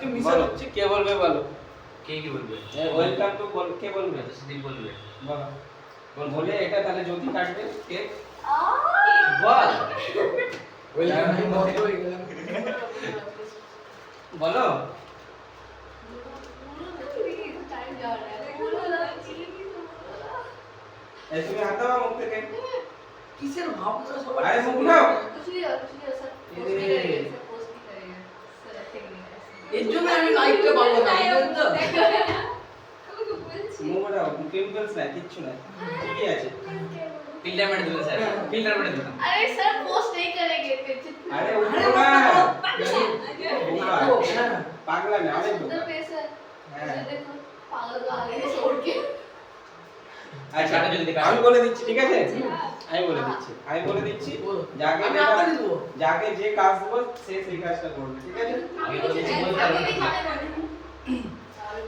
আজকে মিশন হচ্ছে, কে বলবে বলো? কে কি বলবে? ওয়েলকাম টু কে বলবে? সুদীপ বলবে। বলো বলে এটা তাহলে জ্যোতি কাটবে কে বল। ওয়েলকাম টু মত হয়ে গেলাম বলো এই তুমি হাত দাও মুখ থেকে কিসের ভাবনা সবার আরে মুখ নাও এর জন্য আমি লাইকটা পাবো না বুঝলেন তো মুখ দাও পিম্পলস না কিচ্ছু না ঠিকই আছে ফিল্টার মেরে দিবেন স্যার, ফিল্টার মেরে দিবেন। अरे सर पोस्ट नहीं करेंगे আরে উঠো না পাগলা না অনেক उधर पे सर হ্যাঁ देखो पागल को आगे से छोड़ के আচ্ছা যদি দেখা আমি বলে দিচ্ছি ঠিক আছে আমি বলে দিচ্ছি যাকে আমি আপনাকে দেব যাকে যে কাজ দেবো সে সেই কাজটা করবে ঠিক আছে আমি বলে দিচ্ছি বলতে পারবো না।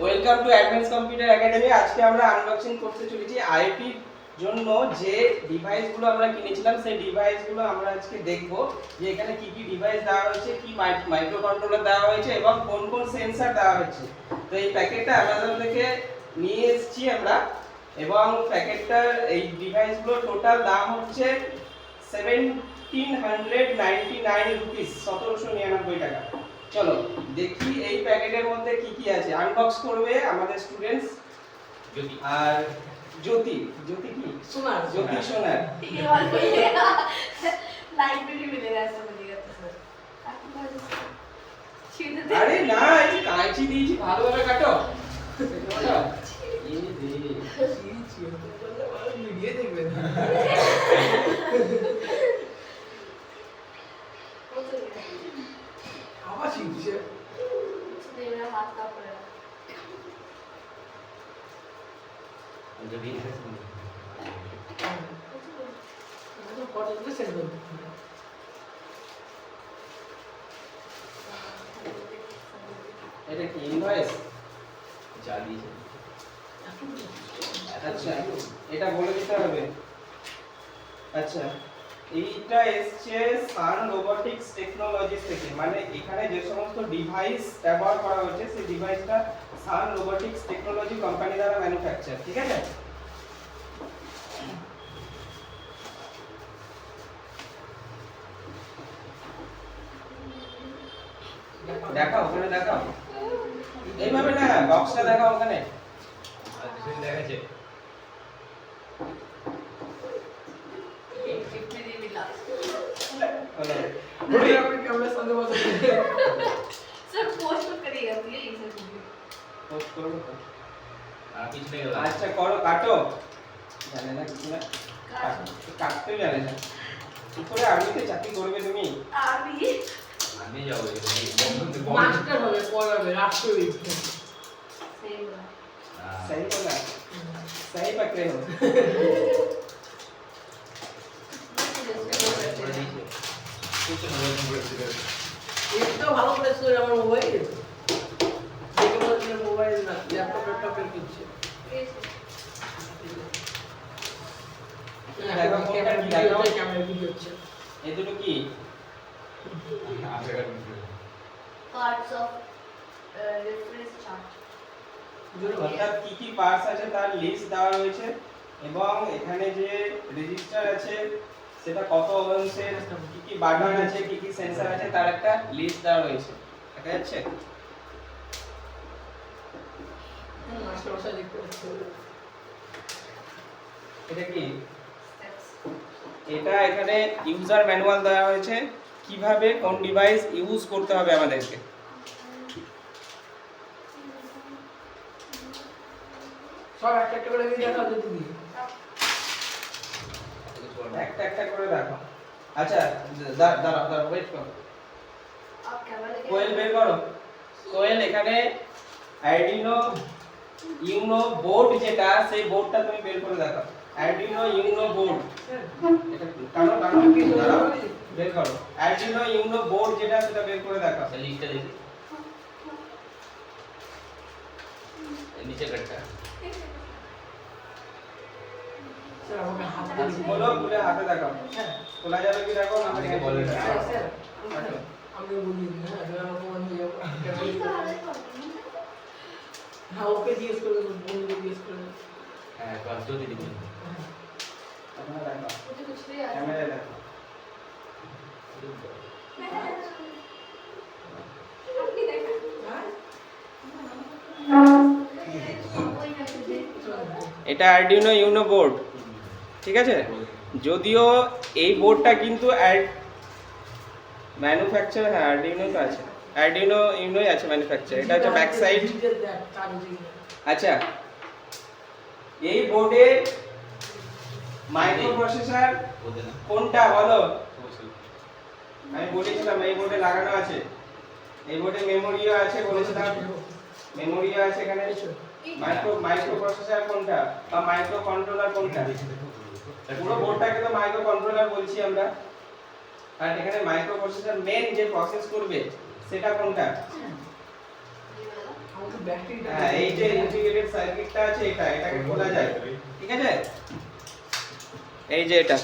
Welcome to advance computer academy আজকে আমরা আনবক্সিং করতে চলেছি আইওটি জন্য যে ডিভাইসগুলো আমরা কিনেছিলাম সেই ডিভাইসগুলো আমরা আজকে দেখব যে এখানে কি কি ডিভাইস দেওয়া হয়েছে কি মাইক্রো কন্ট্রোলার দেওয়া হয়েছে এবং কোন কোন সেন্সর দেওয়া হয়েছে তো এই প্যাকেটটা অ্যামাজন থেকে নিয়ে এসেছি আমরা এবং প্যাকেটটার এই ডিভাইসগুলোর টোটাল দাম হচ্ছে 1799 রুপিস 1799 টাকা চলো দেখি এই প্যাকেটের মধ্যে কি কি আছে আনবক্স করবে আমাদের স্টুডেন্টস যদি আর জ্যোতি কি সোনার জ্যোতি সোনার ये वाला मिलेगा लाइब्रेरी मिलेगा ऐसा मिलेगा तो सर आपके पास छीन दे আরে না এই যে কাঁচি দিয়েছি ভালোভাবে কাটো কাটো এই দে ভিডিও দেখবেন আবার শিখছে मेरा हाथ का पड़ा যদি তো ফটো দিয়ে সেন্ড করব এটা কি ইনভয়েস যা দিয়েছে আচ্ছা এটা বলে দিতে হবে আচ্ছা এইটা এসছে সান রোবোটিক্স টেকনোলজিস থেকে মানে এখানে যে সমস্ত ডিভাইস ব্যবহার করা হচ্ছে সেই ডিভাইসটা সান রোবোটিক্স টেকনোলজি কোম্পানি দ্বারা ম্যানুফ্যাকচার ঠিক আছে দেখাও ওখানে দেখাও এইভাবে না বক্সটা দেখাও ওখানে আর কিছু দেখাচ্ছে। एक में नहीं मिला হলো বড়ি আপনি ক্যামেরার সামনে বসে सर पोस्ट मत करिएगा प्लीज सर পোস্ট করবো তো আর কিছু নেই গেল। আচ্ছা করো কাটো জানে না কিছু না কাটতেও জানে না কি করে আর্মিতে চাকরি করবে তুমি अभी আমি যাবো মাস্টার হবে পড়াবে রাষ্ট্রবিজ্ঞান सही बोला सही बोला सही पकड़े हो এটা ভালো করে শুনে আমার মোবাইল দেখে বলছিল মোবাইল না ল্যাপটপ করছে দেখো কোনটা কি দেখো ক্যামেরা ভিডিও হচ্ছে এই দুটো কি parts of reference chart অর্থাৎ কি কি পার্টস আছে তার লিস্ট দেওয়া রয়েছে এবং এখানে যে রেজিস্টার আছে সেটা কত ওহমসের কি কি বাটন আছে কি কি সেন্সর আছে তার একটা লিস্ট দেওয়া রয়েছে দেখা যাচ্ছে মাস্টার মশাই দেখতে পাচ্ছি এটা কি steps এটা এখানে ইউজার ম্যানুয়াল দেওয়া হয়েছে কিভাবে কোন ডিভাইস ইউজ করতে হবে আমাদেরকে সব একটা করে দিয়ে দেখা হচ্ছে তুমি একটা একটা করে দেখো আচ্ছা দাঁড়াও ওয়েট করো आप कैमरा लेके কোয়েল বের করো কোয়েল এখানে আরডিনো ইউনো বোর্ড যেটা সেই বোর্ডটা তুমি বের করে দেখো আরডিনো ইউনো বোর্ড এটা টানো দাঁড়াও বের করো আরডিনো ইউনো বোর্ড যেটা সেটা বের করে দেখো লিস্টটা দেখি নিচে কাটটা স্যার আমাকে হাত বলো খুলে হাতে দেখাও খোলা যাবে কি দেখো আমাকে বলে বলে দাও স্যার আমি বলি হ্যাঁ আমি অপমান হয়ে যাবো হ্যাঁ ওকে জিজ্ঞেস করে দেবো, বন্ধুকে জিজ্ঞেস করে দেবো। হ্যাঁ বাস যদি দিবেন আপনারা দেখো मुझे कुछ भी आता ক্যামেরায় দেখো আপনি দেখা হ্যাঁ ওই না তুই এটা আরডিনো ইউনো বোর্ড, ঠিক আছে? যদিও এই বোর্ডটা কিন্তু ম্যানুফ্যাকচার, হ্যাঁ আরডিনো তো আছে, আরডিনো ইউনোই আছে ম্যানুফ্যাকচার। এটা হচ্ছে ব্যাক সাইড। আচ্ছা, এই বোর্ডে মাইক্রো প্রসেসর বলতে না কোনটা বলো? অবশ্যই আমি বলেছিলাম এই বোর্ডে লাগানো আছে, এই বোর্ডে মেমোরিও আছে বলেছিলাম, মেমোরিও আছে এখানে। মাইক্রো প্রসেসর কোনটা বা মাইক্রো কন্ট্রোলার কোনটা? পুরো বোর্ডটাকে তো মাইক্রো কন্ট্রোলার বলছি আমরা। আর এখানে মাইক্রো প্রসেসর মেন যে প্রসেস করবে সেটা কোনটা? আমাকে ব্যাটারিটা হ্যাঁ, এই যে ইন্টিগ্রেটেড সার্কিটটা আছে এটা, এটাকে খোলা যায়, ঠিক আছে? এই যে এটা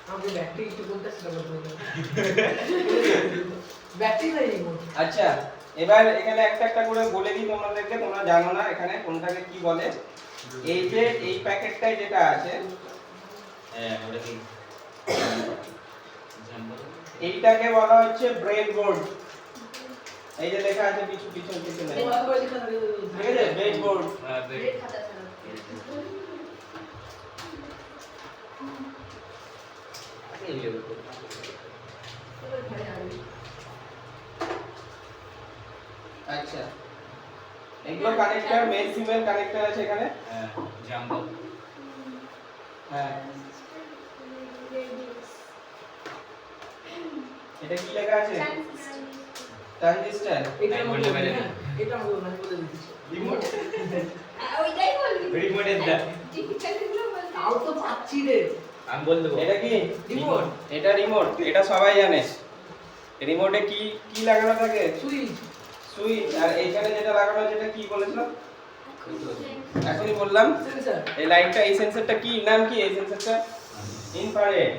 আমাকে ব্যাটারি একটু বলতে সেটা বলতে হবে। ব্যাটারি নাই রিমোট। আচ্ছা, এবার এখানে একটা একটা করে বলে দিই তোমাদেরকে, তোমরা জানো না এখানে কোনটাকে কি বলে। এই যে এই প্যাকেটটায় যেটা আছে হ্যাঁ ওটা কি জানবো এইটাকে বলা হচ্ছে ব্রেড বোর্ড। এই যে লেখা আছে পিছনে, এই মাথা করে লেখা থাকে। ঠিক আছে? Bread board. হ্যাঁ রেড খাতা ছিল এই লেভেল ওই ঘরে আসবে আচ্ছা, এগুলো কানেক্টর, মেল ফিমেল কানেক্টর আছে এখানে। হ্যাঁ জানবো হ্যাঁ, এটা কি লেখা আছে? ট্রানজিস্টর। এটা নাই আমাকে বলতে পারে বলে না। এটা আমাকে বলে দিচ্ছি। রিমোট ওইটাই বলবি রিমোটের দা ডিফিকাল্টগুলো বলবি তাও তো পাচ্ছি রে। আমি বল দেবো এটা কি? রিমোট, এটা রিমোট, এটা সবাই জানে। রিমোটে কি কি লাগানো থাকে? Switch, switch. আর এইখানে যেটা লাগানো আছে এটা কি বলেছিলাম? এখনই বললাম। সেন্সর। এই লাইটটা, এই সেন্সরটা কি নাম কি? এই সেন্সরটা ইনফ্রারেড।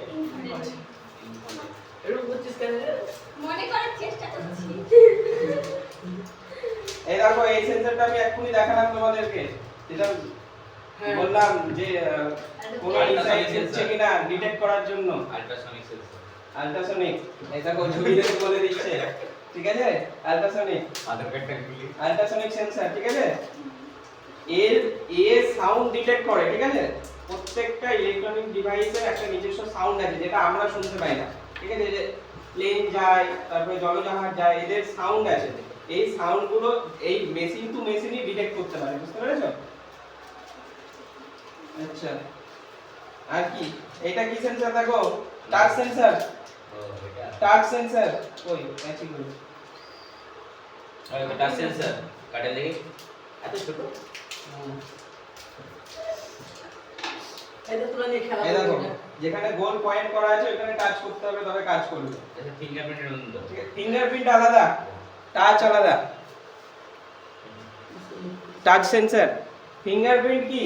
এরকম করছিস কেন রে? মনে করার চেষ্টা করছি এই দেখো, এই সেন্সরটা আমি এক্ষুনি দেখালাম তোমাদেরকে, যেটা হ্যাঁ। বললাম যে কোন Ultrasonic ডিভাইস হচ্ছে sensor। কিনা ডিটেক্ট করার জন্য। আল্ট্রাসনিক সেন্সর আল্ট্রাসনিক, এই দেখো ঝুড়ি থেকে বলে দিচ্ছে, ঠিক আছে? আল্ট্রাসনিক, আধার কার্ডটা খুলি আল্ট্রাসনিক সেন্সর, ঠিক আছে? এর সাউন্ড ডিটেক্ট করে, ঠিক আছে? প্রত্যেকটা ইলেকট্রনিক ডিভাইসের একটা নিজস্ব সাউন্ড আছে যেটা আমরা শুনতে পাই না, ঠিক আছে? যে প্লেন যায়, তারপরে জলজাহাজ যায়, এদের সাউন্ড আছে। এই সাউন্ডগুলো এই মেশিন টু মেশিনই ডিটেক্ট করতে পারে, বুঝতে পেরেছো? আচ্ছা, আর কি? এটা কি সেন্সর দেখো? Touch sensor. ও এটা টাচ সেন্সর ওই ম্যাচিং করে। ওই টাচ সেন্সর কাটে দেখি এত ছোট এটা তোরা নিয়ে খেলা এই দেখো, করবি না। যেখানে গোল পয়েন্ট করা আছে ওখানে টাচ করতে হবে তবে কাজ করবে। এটা ফিঙ্গারপ্রিন্টের মতো তো ঠিক আছে? ফিঙ্গারপ্রিন্ট আলাদা, টাচ আলাদা। টাচ সেন্সর, ফিঙ্গারপ্রিন্ট কি?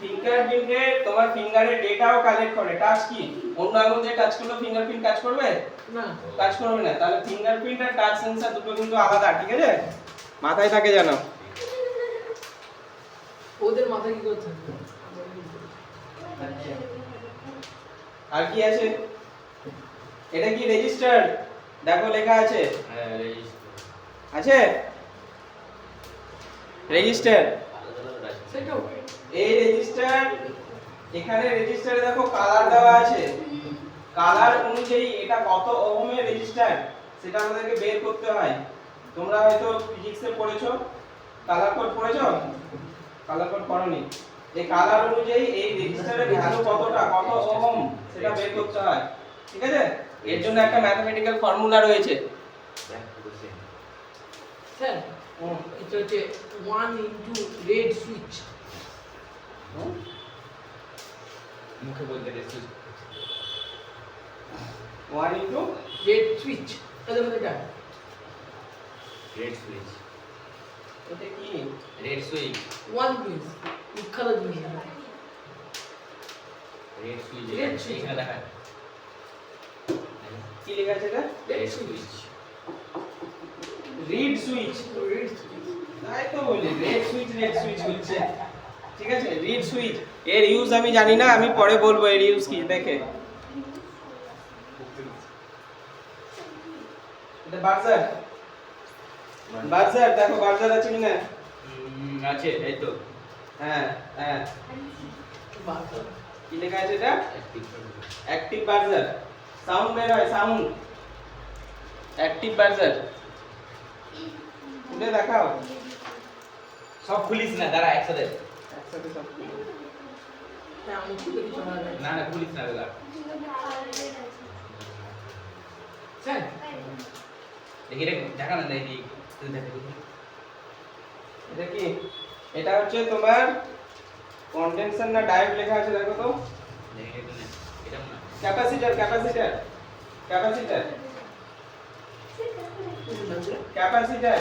ফিঙ্গারপ্রিন্টে তোমার ফিঙ্গারের ডেটাও কালেক্ট করে। টাচ কি? অন্য আঙুল দিয়ে টাচ করলে ফিঙ্গারপ্রিন্ট কাজ করবে? না, কাজ করবে না। তাহলে ফিঙ্গারপ্রিন্ট আর টাচ সেন্সর দুটো কিন্তু আলাদা, ঠিক আছে? মাথায় থাকে জানো। ওদের মাথায় কি করছে? আচ্ছা, আর কি আছে? এটা কি রেজিস্টার? দেখো লেখা আছে, হ্যাঁ রেজিস্টার আছে রেজিস্টার। সেটাও এই রেজিস্টার, এখানে রেজিস্টারে দেখো কালার দেওয়া আছে। কালার অনুযায়ী এটা কত ওহমের রেজিস্টার সেটা আমাদেরকে বের করতে হয়। তোমরা হয়তো ফিজিক্সে পড়েছো, কালার কোড পড়েছো? কালার কোড পড়োনি? এই কালার অনুযায়ী এই রেজিস্টারের ভ্যালু কতটা, কত ওহম সেটা বের করতে হয়, ঠিক আছে? এর জন্য একটা ম্যাথমেটিক্যাল ফর্মুলা রয়েছে। স্যার এটা হচ্ছে 1 ইনটু রেড সুইচ। মুখে বলতে রেজিস্টার 1 ইনটু রেড সুইচ তাহলে এটা রেড সুইচ এটা কি? রেড সুইচ 1 প্লিজ উৎখালা জিনিস না। Red switch Red switch। এখানে দেখা কি লেখা আছে এটা? রেড সুইচ রিড সুইচ, তাই তো বলি রেড সুইচ হচ্ছে। ঠিক আছে, রিড সুইচ এর ইউজ আমি জানি না, আমি পরে বলবো এর ইউজ কি। দেখে এটা বাজার, বাজার দেখো বাজার আছে কিনা। আছে এই তো। হ্যাঁ হ্যাঁ, কি লেখা আছে এটা? অ্যাক্টিভ বাজার, সাউন্ড বের হয়, সাউন্ড অ্যাক্টিভ বাজার। খুলে দেখাও। সব খুলিস না, দাঁড়া একসাথে। একসাথে সব হ্যাঁ আমি খুলে কিছু না না না খুলিস না দাদা। স্যার দেখি রে, দেখা না দেখি তুই দেখ। এটা কি? এটা হচ্ছে তোমার কন্ডেনসার না ডায়োড লেখা আছে, দেখো তো। দেখি এটা না। Capacitor, capacitor, capacitor, capacitor.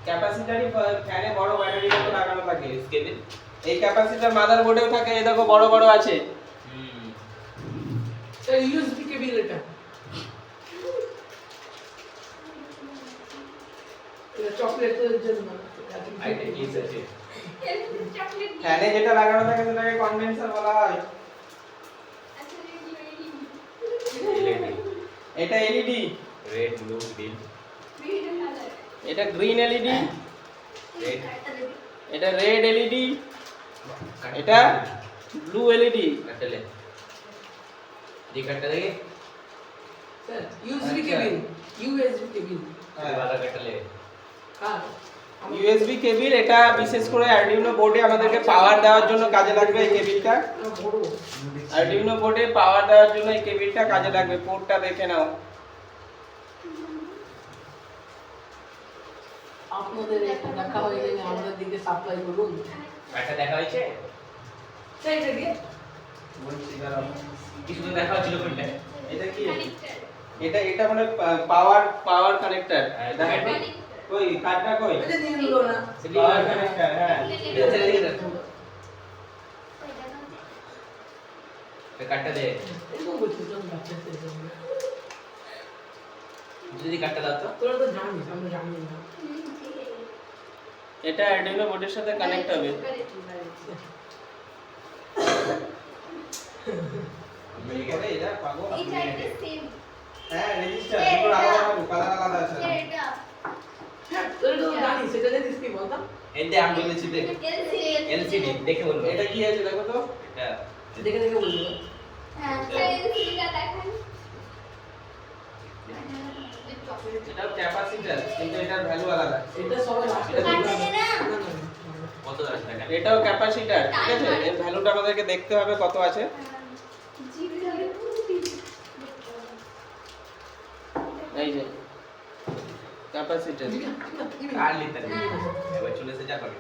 ক্যাপাসিটরই ফ্যানে বড় ব্যাটারির মতো লাগানো থাকে। কেবিল। এই ক্যাপাসিটর মাদারবোর্ডেও থাকে, এই দেখো বড় বড় আছে। স্যার ইউএসবি কেবল এটা চকলেটের জন্য আইটা কি আছে? চকলেট ফ্যানে যেটা লাগানো থাকে সেটাকে কন্ডেনসার বলা হয়। এলইডি। এটা এলইডি, রেড ব্লু গ্রিন। এটা গ্রিন এলইডি, রেড। এটা রেড এলইডি, এটা ব্লু এলইডি। কাটলে এই কাটটা দেখি। স্যার ইউএসবি কেবল, ইউএসবি কেবল হ্যাঁ বালা কাটলে। হ্যাঁ ইউএসবি কেবল, এটা বিশেষ করে আরডিনো বোর্ডে আমাদেরকে পাওয়ার দেওয়ার জন্য কাজে লাগবে এই কেবলটা। বড় আরডিনো বোর্ডে পাওয়ার দেওয়ার জন্য এই কেবলটা কাজে লাগবে। পোর্টটা দেখে নাও। আপনাদের একটা দেখা হয়ে গেলে আমাদের দিকে সাপ্লাই করুন। একটা দেখা হয়েছে? স্যার এটা কি? বলছি দাঁড়াও। কি সুন্দর দেখা হচ্ছিল কোনটা? এটা কি? এটা মানে পাওয়ার কানেক্টর। এটা কই কাটটা কই? এটা নিয়ে নিলো না। পাওয়ার কানেক্টর, হ্যাঁ। এটা ছেড়ে দিকে দেখ। এই কাটটা দে। এরকম বলছিস তো বাচ্চাদের জন্য। যদি কাটটা দাও তো। তোরা তো জানিস, আমরা জানি না। এটা আরডিনো বোর্ডের সাথে কানেক্ট হবে। মিল করে গেছে। এটা পাগল। এটা সেম হ্যাঁ, রেজিস্টার এগুলো আলাদা কালার আলাদা আছে। এটা হ্যাঁ তোরা তো জানিস, সেটা জানিস কি বলতাম? এতে আমি বলেছি দেখ। এলসিডি দেখে বলবো। এটা কি আছে দেখো তো। এটা দেখে দেখে বলবো। হ্যাঁ এলসিডিটা দেখেন। এটা ক্যাপাসিটর, কিন্তু এটার ভ্যালু আলাদা। এটা সবাই লাস্টে কাটতে দে না। কত আছে দেখেন। এটাও ক্যাপাসিটর, ঠিক আছে। এর ভ্যালুটা আমাদেরকে দেখতে হবে কত আছে। এই যে ক্যাপাসিটর। কার লিতে এবার চলে এসে যা পাবে।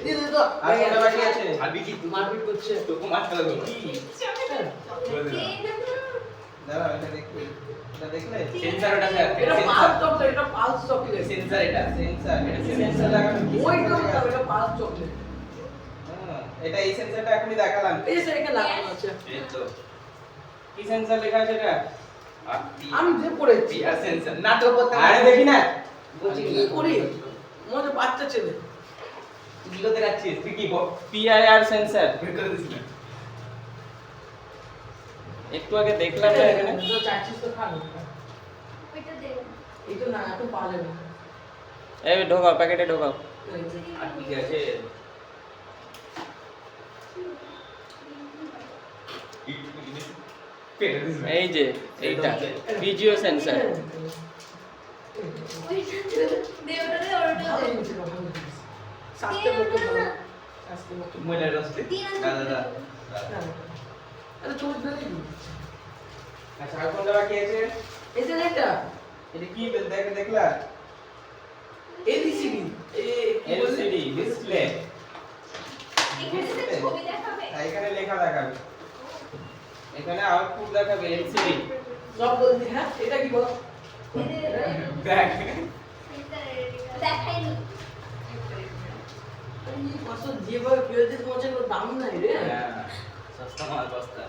দিয়ে দে তো। আর কোনটা বাকি আছে? আর বিকি মারপিট করছে। তোকে মারতে লাগবে। দাঁড়াও, এটা দেখি। এটা দেখলে সেন্সর ওটা স্যার। এটা পালস চকলেট, এটা পালস চকলেট। সেন্সর এটা। সেন্সর, এটা সেন্সর লাগানো কি? ওইটা বলতাম, এটা পালস চকলেট। হ্যাঁ, এটা এই সেন্সরটা এখনই দেখালাম। এই যে এখানে লাগানো আছে। এই তো কি সেন্সর লেখা আছে এটা? আর আমি যে পড়েছি। পিআর সেন্সর নাটক করতে আরে দেখি না। বলছি কি করি? মনে বাচ্চা ছেলে। তুই কোথায় যাচ্ছিস? তুই কি বল? PIR sensor. বের করে দিস না। একটু আগে দেখলাম না এখানে। তো চাইছিস তো খা না। ওইটা দে। এটা না একটু পাওয়া যাবে না। এই ঢোকাও, প্যাকেটে ঢোকাও। আর কি আছে? পেটে দিস না। এই যে এইটা ভিজিও সেন্সর। ওইটা দে, ওটা দে, ওটা ভালো দে। জিনিস, ভালো জিনিস। স্বাস্থ্যের পক্ষে ভালো। স্বাস্থ্যের পক্ষে ময়লা রসতে। দাদা দাদা। ভালো। আরে চোখ ধরে দিই। আচ্ছা, আর কোনটা বাকি আছে? এই যে এটা এটা কি দেখলা? LCD LCD display. এখানে তো ছবি দেখাবে। এখানে লেখা দেখাবে, এখানে আউটপুট দেখাবে এলসিডি। সব বলছি। হ্যাঁ এটা কি বল? দেখ। দেখাইনি। এই পাঁচশো যেভাবে পেয়েছে তোমার কোনো দাম নাই রে। হ্যাঁ, সস্তা মাল সস্তা।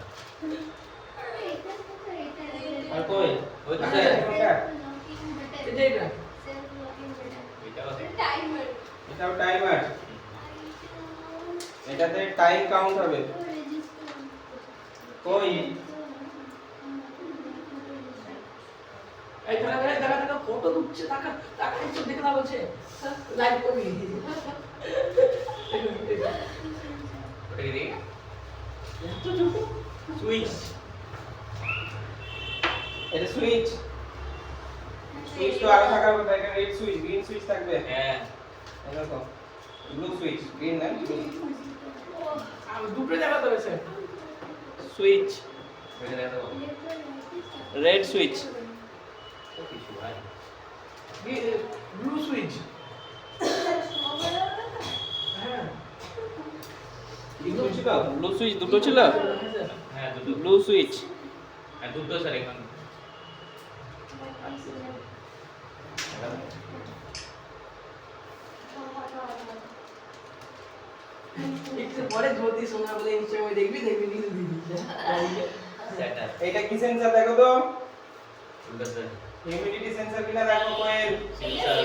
আর আর কই ওই তো আচ্ছা, স্যার কোনটা? এটা এটা টাইমার এটাও টাইমার, এটাতে টাইম কাউন্ট হবে। কই এই দেখা ফটো তুলছে টাকা টাকা কিছু দেখে না বলছে লাইভ করবি ওটা কি দেখি এত ছোট সুইচ এটা সুইচ, সুইচ তো আরো থাকার কথা, এটা রেড সুইচ, গ্রিন সুইচ থাকবে। হ্যাঁ এরকম ব্লু সুইচ, গ্রিন না ব্লু আমি দুটো দেখাতে হবে স্যার সুইচ, ওইটা দেখা দাও রেড সুইচ। কিছু ভাই ব্লু সুইচ হ্যাঁ দুটো ছিল, ব্লু সুইচ দুটো ছিল, হ্যাঁ দুটো ব্লু সুইচ। হ্যাঁ দুটো স্যার এখন একটু পরে জ্যোতি সোনা বলে ইনস্টাগ্রামে দেখবি দেখবি রিল দিবি সেটা এইটা কি সেন্সর দেখো তো, দুটো স্যার হিউমিডিটি সেন্সর কিনা দেখো কোয়েল।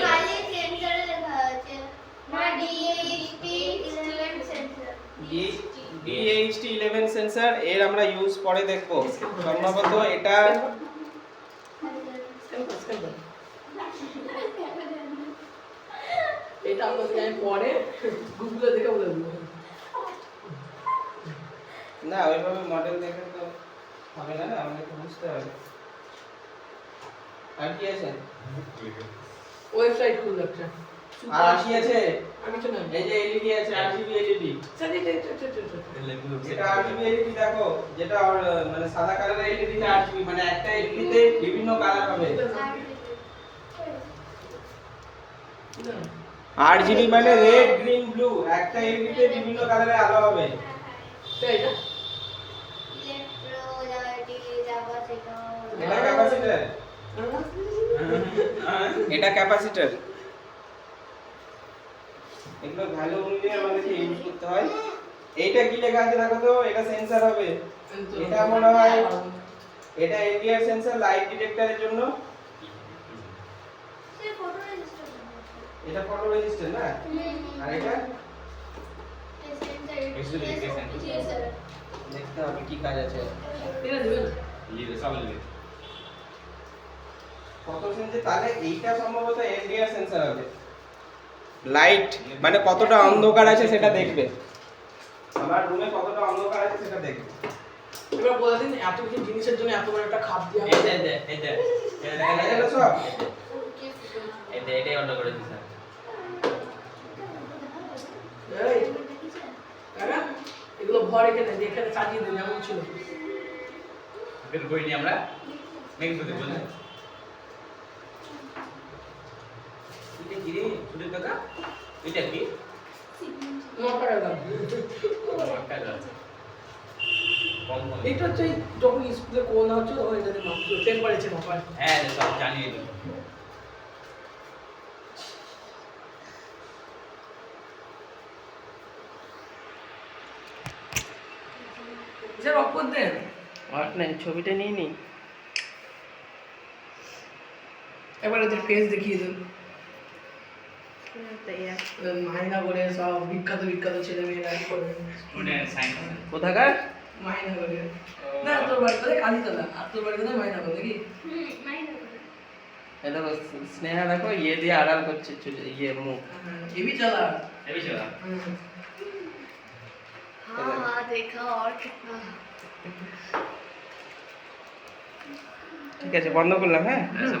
খালি সেন্সরে লেখা আছে না DHT11 সেন্সর DHT11 সেন্সর, এর আমরা ইউজ পরে দেখব। সম্ভবত এটা এটা আপনাদের আমি পরে গুগলে দেখে বলে দেবো না ওইভাবে মডেল দেখে তো হবে না, না আমাকে তো বুঝতে হবে। আর কি আছে? ওয়েবসাইট খুলে একটা আর কি আছে? আর কিছু না এই যে এলইডি আছে, RGB এলইডি। স্যার এটা এটা RGB এলইডি দেখো, যেটা মানে সাদা কালারের এলইডি তে RGB, মানে একটা এলইডি তে বিভিন্ন কালার হবে। RGB মানে রেড গ্রিন ব্লু, একটা এলইডি তে বিভিন্ন কালারের আলো হবে। এটা এটা ক্যাপাসিটর, এটা ক্যাপাসিটর। এগুলো ভ্যালু অনুযায়ী আমাদেরকে ইউজ করতে হয়। এইটা কি লেখা আছে দেখো তো, এটা সেন্সর হবে। এটা মনে হয় এটা এলডিআর সেন্সর, লাইট ডিটেক্টরের জন্য। এটা ফটো রেজিস্টার না, আর এটা দেখতে হবে কি কাজ আছে। এটা দিবেন লিখে সব লিখে ফটো সেন্সর, তাহলে এইটা সম্ভবত এলডিআর সেন্সর হবে। লাইট মানে কতটা অন্ধকার আছে সেটা দেখবে, আমার রুমে কতটা অন্ধকার আছে সেটা দেখবে। এবার বলে দিন এত কিছু জিনিসের জন্য এত বড় একটা খাপ দিয়া এই দে এই দে এটা সব এটাই অর্ডার করে দিই স্যার এই কাকা এগুলো ভর এখানে এখানে সাজিয়ে দেন যেমন ছিল বের করে নিই আমরা নেক্সট ভিডিও বলে এটা কি রে সুদীপ কাকা এটা কি নটা টাকা টাকা কম কম এটা হচ্ছে যখন স্কুলে করোনা হচ্ছে তখন এটাতে মাপছিল টেম্পারেচার মাপায় হ্যাঁ সব জানিয়ে দিই স্যার অফ করে দেন আর না ছবিটা নিয়ে নি। এবার ওদের ফেস দেখিয়ে দেন মাইনা করে সব বিখ্যাত বিখ্যাত ছেলে মেয়েরা করে স্টুডেন্ট সায়েন্স কোথাকার? মাইনা করে না তোর বাড়ি করে কালীতলা আর তোর বাড়ি করে মাইনা করে নাকি এটা স্নেহা দেখো ইয়ে দিয়ে আড়াল করছে ইয়ে মুখ। এবি চালা এবি চলা हाँ देखा और कितना ঠিক আছে বন্ধ করলাম, হ্যাঁ। ऐसा